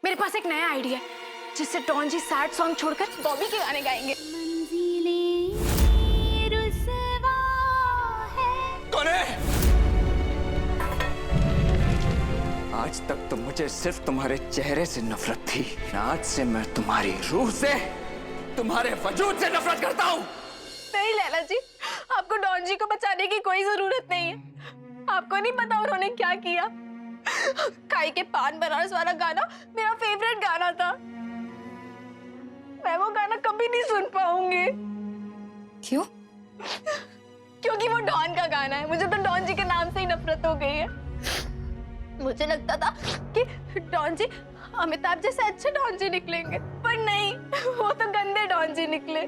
मेरे पास एक नया आइडिया है जिससे डॉन जी सैड सॉन्ग छोड़कर बॉबी के गाने गाएंगे। कौन है? आज तक तो मुझे सिर्फ तुम्हारे चेहरे से नफरत थी, आज से मैं तुम्हारी रूह से, तुम्हारे वजूद से नफरत करता हूँ। नहीं लैला जी, आपको डॉन जी को बचाने की कोई जरूरत नहीं है। आपको नहीं पता उन्होंने क्या किया। खाई के पान बनारस वाला गाना मेरा फेवरेट गाना था। मैं वो गाना कभी नहीं सुन पाऊंगी। क्यों? क्योंकि वो डॉन का गाना है। मुझे तो डॉन जी के नाम से ही नफरत हो गई है। मुझे लगता था कि डॉन जी अमिताभ जैसे अच्छे डॉन जी निकलेंगे, पर नहीं, वो तो गंदे डॉन जी निकले।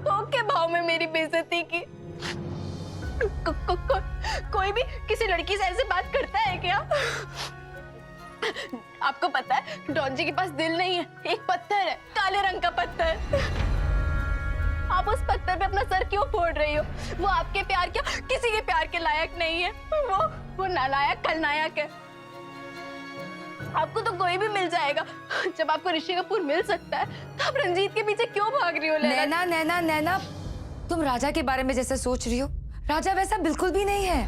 थोक के भाव में मेरी बेइज्जती की। कोई भी किसी लड़की से ऐसे बात करता है क्या? आपको पता है डॉन जी के पास दिल नहीं है, एक पत्थर है, काले रंग का पत्थर। आप उस पत्थर पे अपना सर क्यों फोड़ रही हो? वो आपके प्यार क्या किसी के प्यार के लायक नहीं है। वो नालायक खलनायक है। आपको तो कोई भी मिल जाएगा। जब आपको ऋषि कपूर मिल सकता है तो आप रंजीत के पीछे क्यों भाग रही हो? नैना नैना नैना, तुम राजा के बारे में जैसे सोच रही हो, राजा वैसा बिल्कुल भी नहीं है।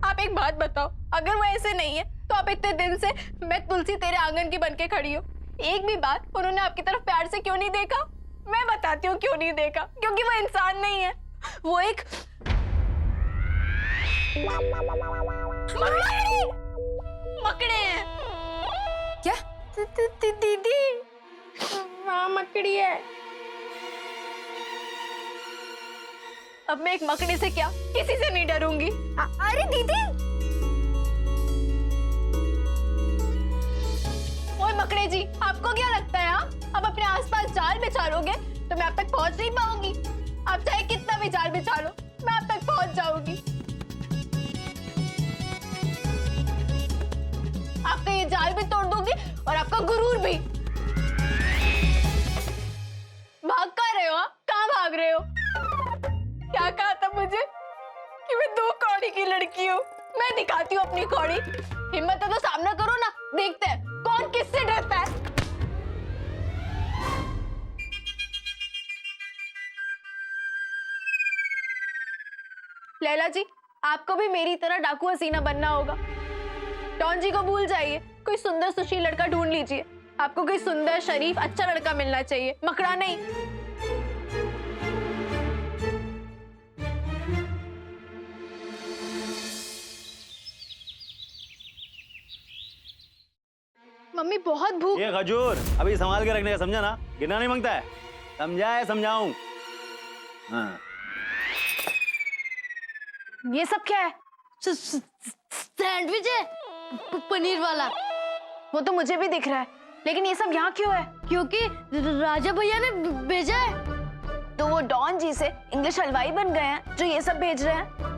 आप एक बात बताओ, अगर वो ऐसे नहीं है तो आप इतने दिन से मैं तुलसी तेरे आंगन की बनके खड़ी हूँ, एक भी बार उन्होंने आपकी तरफ प्यार से क्यों नहीं देखा? मैं बताती हूँ क्यों नहीं देखा। क्योंकि वो इंसान नहीं है, वो एक मकड़े हैं। क्या? दीदी, हाँ मकड़ी है। अब मैं एक मकड़ी से क्या किसी से नहीं डरूंगी। अरे दीदी, ओए मकड़े जी, आपको क्या लगता है अब अपने आसपास जाल बिछा लोगे तो मैं आप तक पहुंच नहीं पाऊंगी? आप चाहे कितना भी जाल बिछा लो, मैं आप तक पहुंच जाऊंगी। आपका ये जाल भी तोड़ दूंगी और आपका गुरूर भी। भाग कहाँ रहे हो? कहाँ भाग रहे हो? क्या कहा था मुझे कि मैं 2 कौड़ी की लड़की हूँ? मैं दिखाती हूँ अपनी कौड़ी। हिम्मत है तो सामना करो ना, देखते हैं कौन किससे डरता है। लैला जी, आपको भी मेरी तरह डाकू हसीना बनना होगा। डॉन जी को भूल जाइए, कोई सुंदर सुशील लड़का ढूंढ लीजिए। आपको कोई सुंदर शरीफ अच्छा लड़का मिलना चाहिए, मकड़ा नहीं। मम्मी बहुत भूख। ये खजूर अभी संभाल के रखने का, समझा ना? गिरना नहीं मांगता है, समझा है? समझाऊं? हाँ। ये सब क्या है? सैंडविच है, पनीर वाला। वो तो मुझे भी दिख रहा है, लेकिन ये सब यहाँ क्यों है? क्योंकि राजा भैया ने भेजा है। तो वो डॉन जी से इंग्लिश हलवाई बन गए हैं जो ये सब भेज रहे हैं।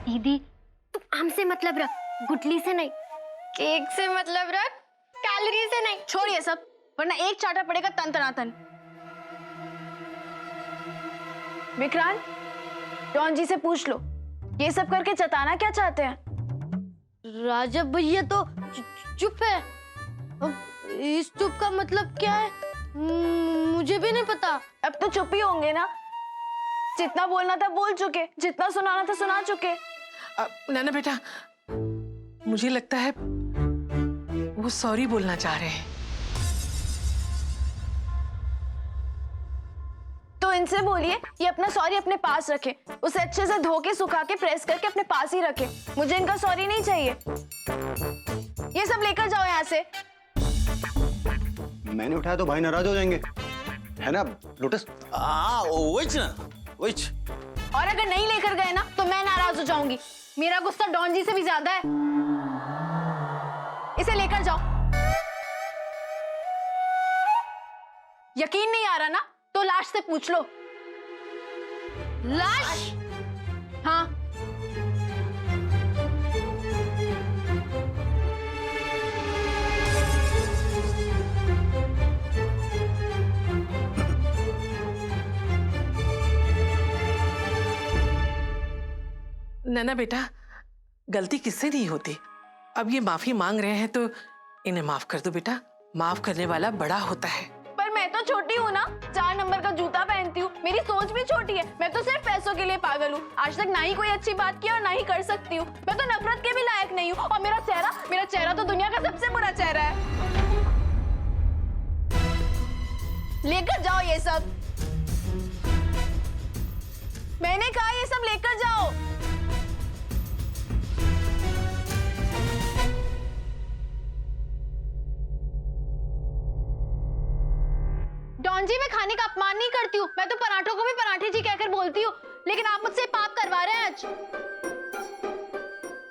दीदी, तू आम से मतलब रख, गुटली से नहीं। केक से मतलब रख, कैलोरी से नहीं। छोड़ ये सब, वरना एक चाटा पड़ेगा तन तनातन। विक्रांत, डॉन जी से पूछ लो, ये सब करके जताना क्या चाहते हैं? राजा भैया तो चुप है। अब इस चुप का मतलब क्या है? मुझे भी नहीं पता। अब तो चुप ही होंगे ना। जितना बोलना था बोल चुके, जितना सुनाना था सुना चुके। नाना बेटा, मुझे लगता है वो सॉरी बोलना चाह रहे हैं। तो इनसे बोलिए ये अपना सॉरी अपने पास रखे, उसे अच्छे से धो के सुखा के प्रेस करके अपने पास ही रखे। मुझे इनका सॉरी नहीं चाहिए। ये सब लेकर जाओ यहाँ से। मैंने उठाया तो भाई नाराज हो जाएंगे, है ना लोटस? और अगर नहीं लेकर गए ना तो मैं नाराज हो जाऊंगी। मेरा गुस्सा डॉन जी से भी ज्यादा है। इसे लेकर जाओ। यकीन नहीं आ रहा ना तो लाश से पूछ लो। लाश? हाँ। नैना बेटा, गलती किससे नहीं होती। अब ये माफी मांग रहे हैं तो इन्हें माफ कर दो बेटा। माफ करने वाला बड़ा होता है। पर मैं तो छोटी हूँ ना, 4 नंबर का जूता पहनती हूँ, मेरी सोच भी छोटी है। मैं तो सिर्फ पैसों के लिए पागल हूँ। आज तक ना ही कोई अच्छी बात की और ना ही कर सकती हूँ। मैं तो नफरत के भी लायक नहीं हूँ। और मेरा चेहरा तो दुनिया का सबसे बुरा चेहरा है। लेकर जाओ ये सब। मैंने कहा ये सब लेकर जाओ। डॉन जी, मैं खाने का अपमान नहीं करती हूँ। मैं तो पराठों को भी पराठे जी कहकर बोलती हूँ। लेकिन आप मुझसे पाप करवा रहे हैं आज।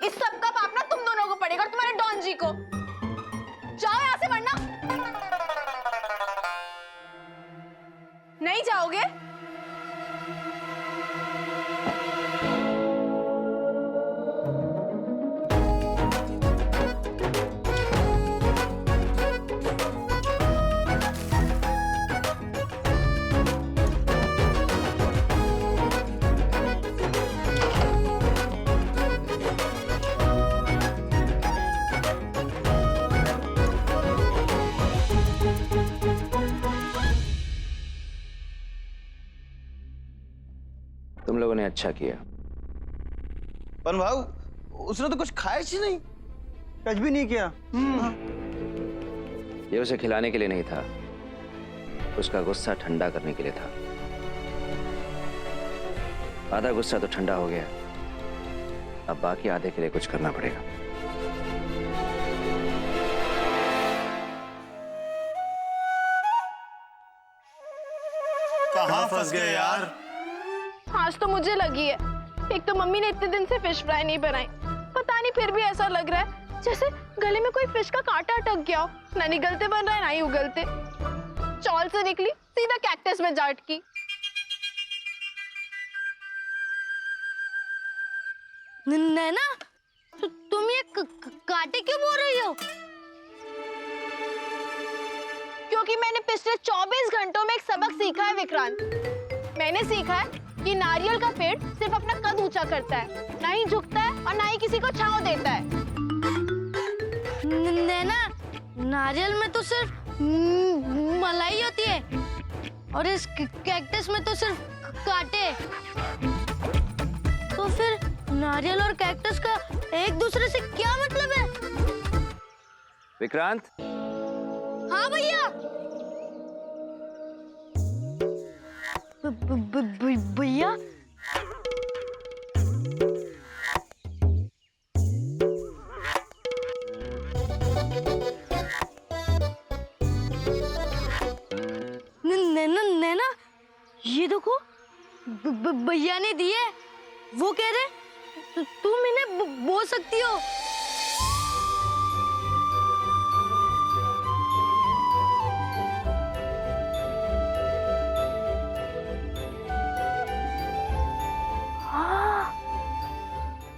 इस सब का पाप ना तुम दोनों को पड़ेगा और तुम्हारे डॉन जी को। जाओ यहाँ से, वरना नहीं जाओगे। तुम लोगों ने अच्छा किया। पर भाऊ, उसने तो कुछ खाया ही नहीं, टच भी नहीं किया। ये उसे खिलाने के लिए नहीं था, उसका गुस्सा ठंडा करने के लिए था। आधा गुस्सा तो ठंडा हो गया, अब बाकी आधे के लिए कुछ करना पड़ेगा। कहाँ फंस गए यार? आज तो मुझे लगी है। एक तो मम्मी ने इतने दिन से फिश फ्राई नहीं बनाई, पता नहीं फिर भी ऐसा लग रहा है जैसे गले में कोई फिश का कांटा अटक गया हो। ना निगलते बन रहा है, ना ही उगलते। चौल से निकली सीधा कैक्टस में जा अटकी। नैना, तुम ये कांटे क्यों बोल रही हो? क्योंकि मैंने पिछले 24 घंटों में एक सबक सीखा है विक्रांत। मैंने सीखा है कि नारियल का पेड़ सिर्फ अपना कद ऊंचा करता है, ना ही झुकता है और ना ही किसी को छांव देता है। नैना, नारियल में तो सिर्फ मलाई होती है और इस कैक्टस में तो सिर्फ कांटे। तो फिर नारियल और कैक्टस का एक दूसरे से क्या मतलब है? विक्रांत। हाँ भैया। भैया, नैना, ये देखो, भैया ने दिए। वो कह रहे तुम इन्हें बोल सकती हो।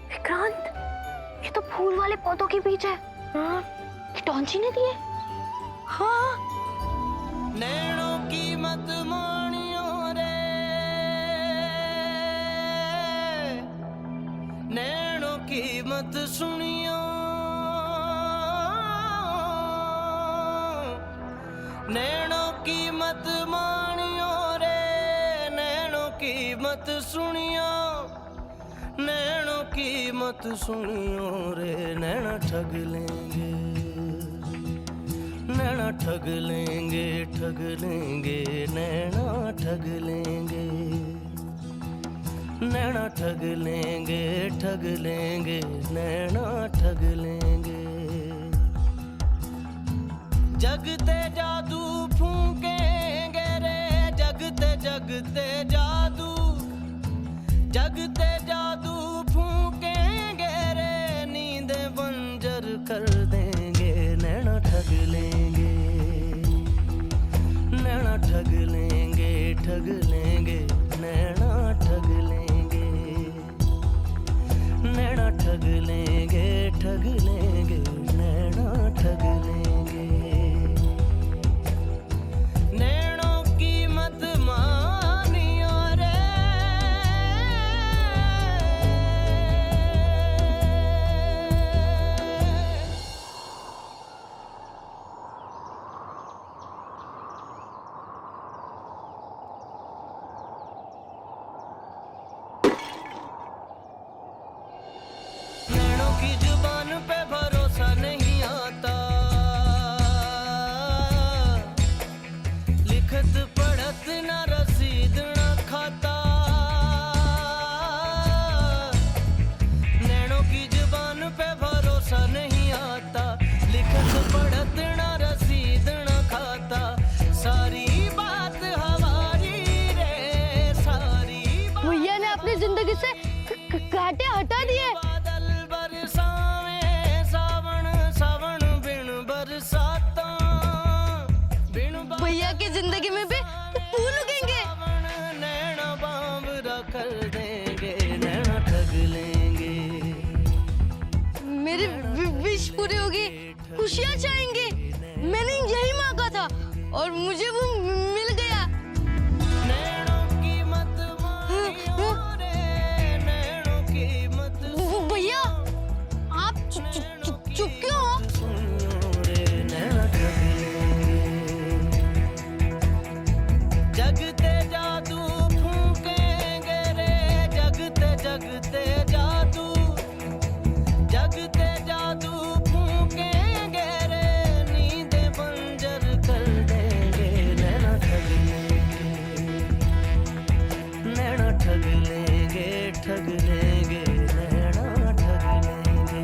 विक्रांत, ये तो फूल वाले पौधों के बीच है। ये डॉन जी ने दिए। हाँ। नैनों की मत मानियो रे, नैनों की मत सुनियो, नैनों की मत मानियो रे, नैनों की मत सुनियो, नैनों की मत सुनियो रे। नैना ठग लेंगे, नैना ठग लेंगे, ठग लेंगे, नैना ठग लेंगे, नैना ठग लेंगे, ठग लेंगे, नैना ठग लेंगे। जगते जादू फूकेंगे रे, जगते जगते जादू, जगते जादू फूकेंगे रे, नींद बंजर कर देंगे। नैना ठग लेंगे, नैना ठग लेंगे, ठग लेंगे, नैना ठग लेंगे, की जुबान पे भरोसा नहीं आता, लिखत पढ़त ना रसीद ना खाता, नैनों की जुबान पे भरोसा नहीं आता, लिखत पढ़त ना रसीद ना खाता, सारी बात हमारी रे, सारी बात भैया ने अपनी जिंदगी से कांटे हटा दिए। बादल बरसावे सावन सावन बिन बरसाता, बिन भैया की जिंदगी में भी फूल उगेंगे। सावन नैना बांवरा कर देंगे, नैना ठग लेंगे। मेरी विश पूरी होगी, खुशियाँ चाहेंगे। मैंने यही मांगा था और मुझे वो मिल गया। नैनों की मत मानियो रे, नैनों की मत भैया आप चुप क्यों हो? सुनियो रे, नैना ठग लेंगे। जगते जादू फूकेंगे रे, जगते जगते जादू, जगते जादू फूकेंगे रे, नींदें बंजर कर देंगे, नैना ठग लेंगे, नैना ठग लेंगे, ठग लेंगे, नैना ठग लेंगे,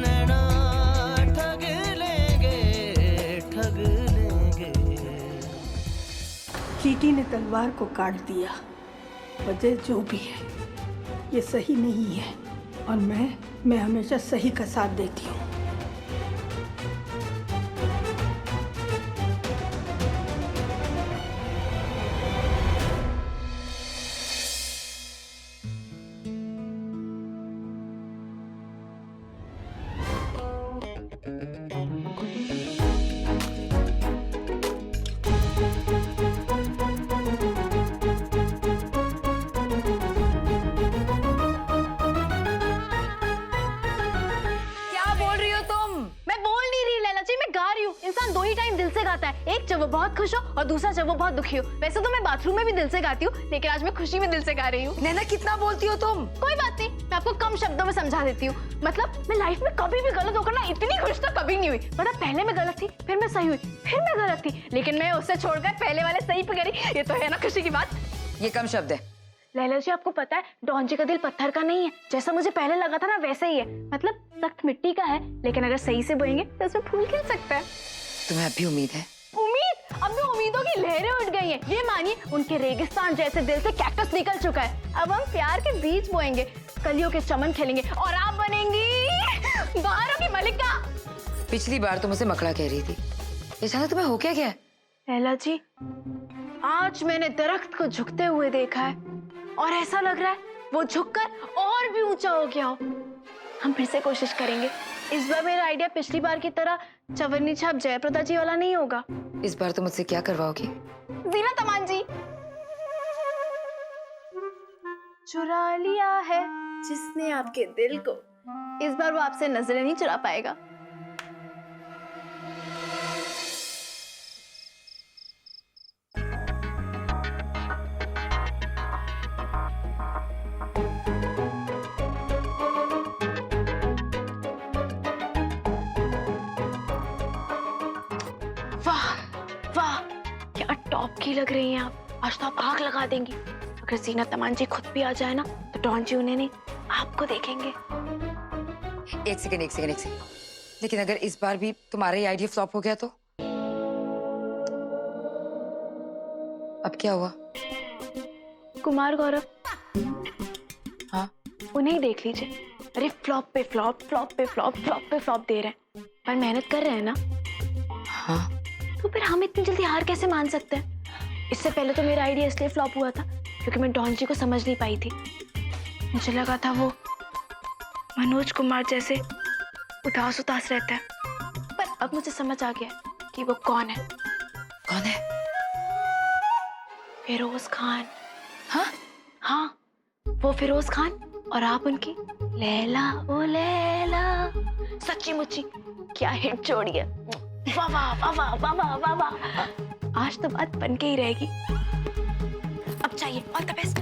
नैना ठग लेंगे, ठग लेंगे। चींटी ने तलवार को काट दिया। वजह जो भी है ये सही नहीं है और मैं हमेशा सही का साथ देती हूँ। क्या बोल रही हो तुम? मैं बोल नहीं रही लैला जी, मैं गा रही हूँ। इंसान दो ही टाइम दिल से गाता है, एक जब वो बहुत खुश हो और दूसरा जब वो बहुत दुखी हो। वैसे तो मैं बाथरूम में भी दिल से गाती हूँ, लेकिन आज मैं खुशी में दिल से गा रही हूँ। नैना कितना बोलती हो तुम? कोई बात नहीं, मैं आपको कम शब्दों में समझा देती हूँ। मतलब मैं लाइफ में कभी भी गलत होकर ना इतनी खुश तो कभी नहीं हुई। मतलब पहले मैं गलत थी, फिर मैं सही हुई, फिर मैं गलत थी, लेकिन मैं उससे छोड़कर पहले वाले सही पे करी। ये तो है ना खुशी की बात। ये कम शब्द है। लैला जी आपको पता है डॉन जी का दिल पत्थर का नहीं है, जैसा मुझे पहले लगा था ना वैसे ही है। मतलब सख्त मिट्टी का है, लेकिन अगर सही से बोएंगे तो उसमें फूल खिल सकता है। तुम्हें अभी उम्मीद है? उम्मीद? अब तो उम्मीदों की लहरें उठ गई हैं। ये मानिए उनके रेगिस्तान जैसे दिल से कैक्टस निकल चुका है। अब हम प्यार के बीज बोएंगे, कलियों के चमन खेलेंगे और आप बनेंगी बहारों की मलिका। पिछली बार तो मुझसे मकड़ा कह रही थी, अचानक तुम्हें हो क्या गया? लैला जी आज मैंने दरख्त को झुकते हुए देखा है और ऐसा लग रहा है वो झुककर और भी ऊंचा हो गया हो। हम फिर से कोशिश करेंगे। इस बार मेरा आइडिया पिछली बार की तरह चवन्नी छाप जयप्रदा जी वाला नहीं होगा। इस बार तुम मुझसे क्या करवाओगी? जीना तमान जी। चुरा लिया है जिसने आपके दिल को, इस बार वो आपसे नजरें नहीं चुरा पाएगा। वाह वाह क्या टॉप की लग रही हैं आप। आज तो आप आग लगा देंगी। अगर जीना तमान जी खुद भी आ जाए ना तो डॉन जी उन्हें नहीं आपको देखेंगे। एक सेकंड। लेकिन अगर इस बार भी तुम्हारा ये आइडिया फ्लॉप हो गया तो? अब क्या हुआ? कुमार गौरव, हाँ उन्हें ही देख लीजिए। अरे फ्लॉप पे फ्लॉप, फ्लॉप पे फ्लॉप, फ्लॉप पे फ्लॉप दे रहे हैं, पर मेहनत कर रहे हैं ना। हाँ तो फिर हम इतनी जल्दी हार कैसे मान सकते हैं? इससे पहले तो मेरा आइडिया इसलिए फ्लॉप हुआ था क्योंकि मैं डॉन जी को समझ नहीं पाई थी। मुझे लगा था वो मनोज कुमार जैसे उदास उदास रहता है, पर अब मुझे समझ आ गया कि वो कौन है। कौन है? फिरोज खान। हाँ हाँ वो फिरोज खान और आप उनकी लैला ओ लैला। सच्ची मुच्ची क्या हिट जोड़ी है। वाह वाह वाह वाह वाह वाह वाह वाह। आज तो बात बन के ही रहेगी। अब चाहिए ऑल द बेस्ट।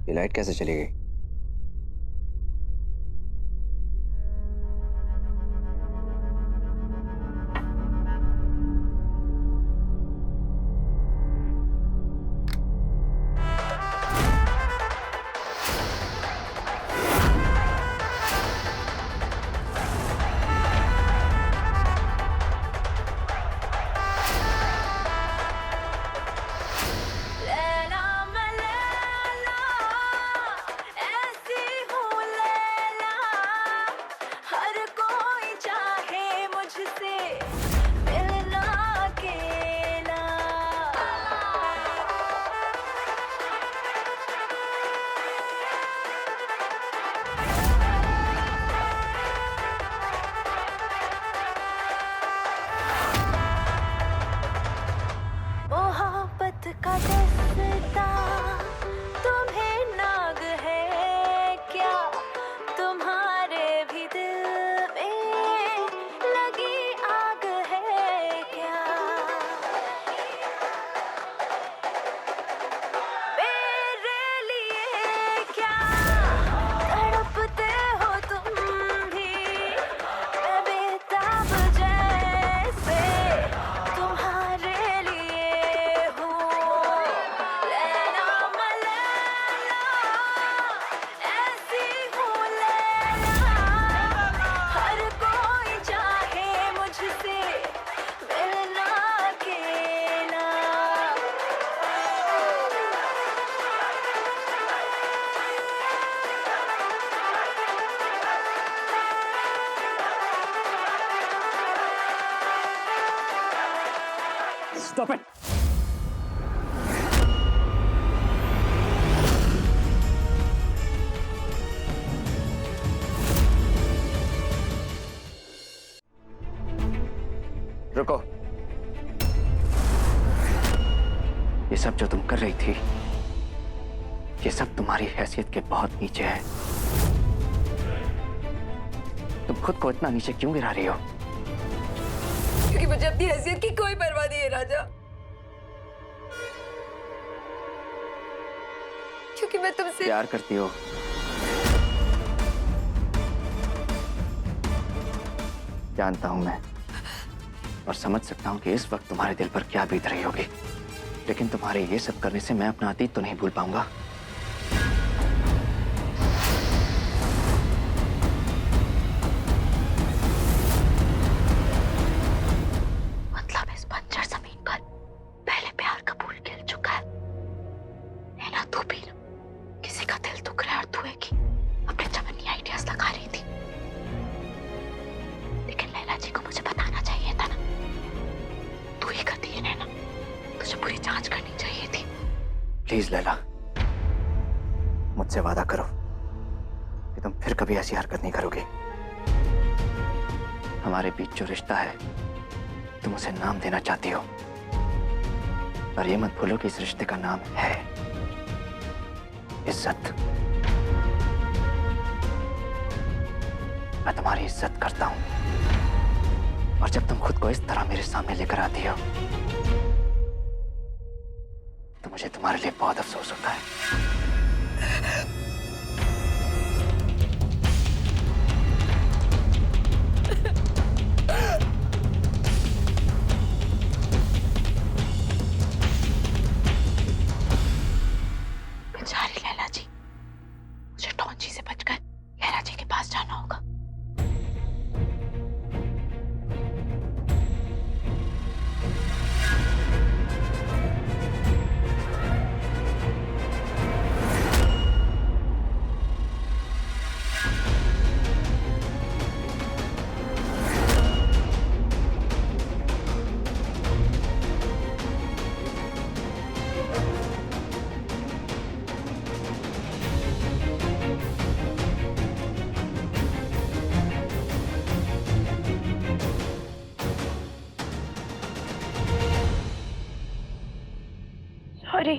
ये लाइट कैसे चली गई? का दस्ता तुम्हें नाग है क्या? तुम्हारे भी दिल में लगी आग है क्या? मेरे लिए क्या तड़पते हो तुम भी? मैं बेताब जैसे तुम्हारे लिए हूँ। लैला मलैला ऐसी हूँ लैला, हर कोई चाहे मुझसे मिलना अकेला। Stop it! रुको। ये सब जो तुम कर रही थी, ये सब तुम्हारी हैसियत के बहुत नीचे है। तुम खुद को इतना नीचे क्यों गिरा रही हो? क्योंकि मुझे अपनी हैसियत की कोई परवाह नहीं है राजा। क्योंकि मैं तुमसे प्यार करती हो। जानता हूं मैं और समझ सकता हूं कि इस वक्त तुम्हारे दिल पर क्या बीत रही होगी, लेकिन तुम्हारे ये सब करने से मैं अपना अतीत तो नहीं भूल पाऊंगा। मतलब इस बंजर जमीन पर पहले प्यार का फूल खिल चुका है ना? तू भी ना किसी का दिल दुख रहा है और तू है कि अपने चमन्नी आइडियाज लगा रही थी। लेकिन लैला जी को मुझे बताना चाहिए था ना। तू ही करती है नैना, तुझे पूरी जांच करनी चाहिए थी। प्लीज लैला, मुझसे वादा करो कि तुम फिर कभी ऐसी हरकत नहीं करोगे। हमारे बीच जो रिश्ता है तुम उसे नाम देना चाहती हो, पर ये मत भूलो कि इस रिश्ते का नाम है इज्जत। मैं तुम्हारी इज्जत करता हूं, और जब तुम खुद को इस तरह मेरे सामने लेकर आती हो तो मुझे तुम्हारे लिए बहुत अफसोस होता है। बेचारी लैला जी, मुझे टॉन्ची से बचकर लैला जी के पास जाना होगा। सॉरी।